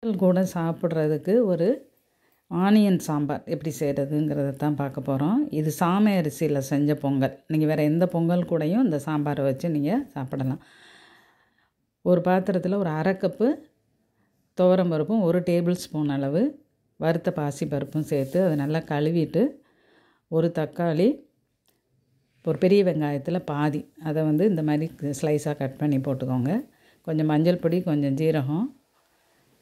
கூட சாப்பிட்றதுக்கு ஒரு ஆனியன் சாம்பார் எப்படி செய்கிறதுங்கிறத தான் பார்க்க போகிறோம். இது சாமை அரிசியில் செஞ்ச பொங்கல். நீங்கள் வேறு எந்த பொங்கல் கூடயும் இந்த சாம்பாரை வச்சு நீங்கள் சாப்பிடலாம். ஒரு பாத்திரத்தில் ஒரு அரை கப்பு துவரம் பருப்பும் 1 டேபிள் ஸ்பூன் அளவு வறுத்த பாசி பருப்பும் சேர்த்து அதை நல்லா கழுவிட்டு, ஒரு தக்காளி, ஒரு பெரிய வெங்காயத்தில் பாதி அதை இந்த மாதிரி ஸ்லைஸாக கட் பண்ணி போட்டுக்கோங்க. கொஞ்சம் மஞ்சள் பொடி, கொஞ்சம் ஜீரகம்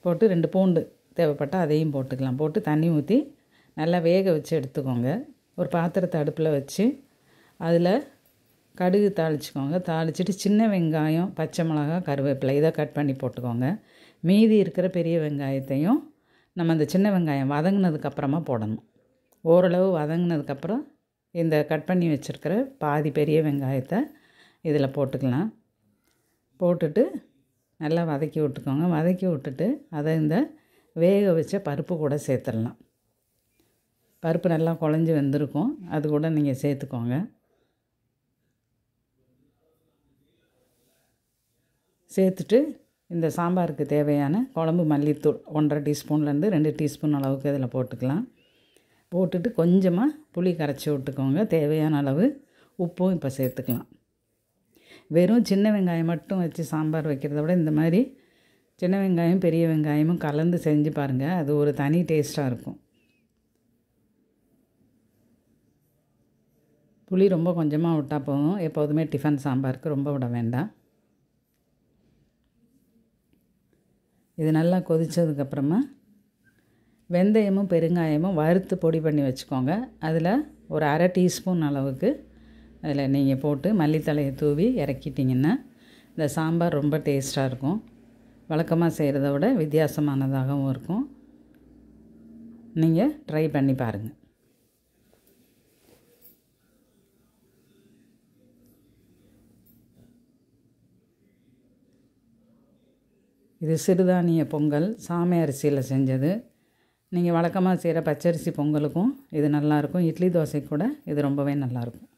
போட்டு 2 பூண்டு தேவைப்பட்டால் அதையும் போட்டுக்கலாம். போட்டு தண்ணி ஊற்றி நல்லா வேக வச்சு எடுத்துக்கோங்க. ஒரு பாத்திரத்தை அடுப்பில் வச்சு அதில் கடுகு தாளிச்சிக்கோங்க. தாளிச்சிட்டு சின்ன வெங்காயம், பச்சை மிளகாய், கருவேப்பிலை இதை கட் பண்ணி போட்டுக்கோங்க. மீதி இருக்கிற பெரிய வெங்காயத்தையும் நம்ம அந்த சின்ன வெங்காயம் வதங்கினதுக்கப்புறமா போடணும். ஓரளவு வதங்கினதுக்கப்புறம் இந்த கட் பண்ணி வச்சுருக்கிற பாதி பெரிய வெங்காயத்தை இதில் போட்டுக்கலாம். போட்டுட்டு நல்லா வதக்கி விட்டுக்கோங்க. வதக்கி விட்டுட்டு அதை இந்த வேக வச்ச பருப்பு கூட சேர்த்துடலாம். பருப்பு நல்லா குழஞ்சி வெந்திருக்கும், அது கூட நீங்கள் சேர்த்துக்கோங்க. சேர்த்துட்டு இந்த சாம்பாருக்கு தேவையான குழம்பு மல்லித்தூள் 1.5 டீஸ்பூன்லேருந்து 2 டீஸ்பூன் அளவுக்கு இதில் போட்டுக்கலாம். போட்டுட்டு கொஞ்சமாக புளி கரைச்சி விட்டுக்கோங்க. தேவையான அளவு உப்பும் இப்போ சேர்த்துக்கலாம். வெறும் சின்ன வெங்காயம் மட்டும் வச்சு சாம்பார் வைக்கிறத விட இந்த மாதிரி சின்ன வெங்காயம் பெரிய வெங்காயமும் கலந்து செஞ்சு பாருங்கள். அது ஒரு தனி டேஸ்ட்டாக இருக்கும். புளி ரொம்ப கொஞ்சமாக விட்டால் போதும். எப்போதுமே டிஃபன் சாம்பாருக்கு ரொம்ப விட வேண்டாம். இது நல்லா கொதித்ததுக்கப்புறமா வெந்தயமும் பெருங்காயமும் வறுத்து பொடி பண்ணி வச்சுக்கோங்க. அதில் ஒரு அரை டீஸ்பூன் அளவுக்கு அதில் நீங்கள் போட்டு மல்லித்தழையை தூவி இறக்கிட்டிங்கன்னா இந்த சாம்பார் ரொம்ப டேஸ்ட்டாக இருக்கும். வழக்கமாக செய்கிறத விட வித்தியாசமானதாகவும் இருக்கும். நீங்கள் ட்ரை பண்ணி பாருங்கள். இது சிறுதானிய பொங்கல், சாமை அரிசியில் செஞ்சது. நீங்கள் வழக்கமாக செய்கிற பச்சரிசி பொங்கலுக்கும் இது நல்லாயிருக்கும். இட்லி தோசை கூட இது ரொம்பவே நல்லாயிருக்கும்.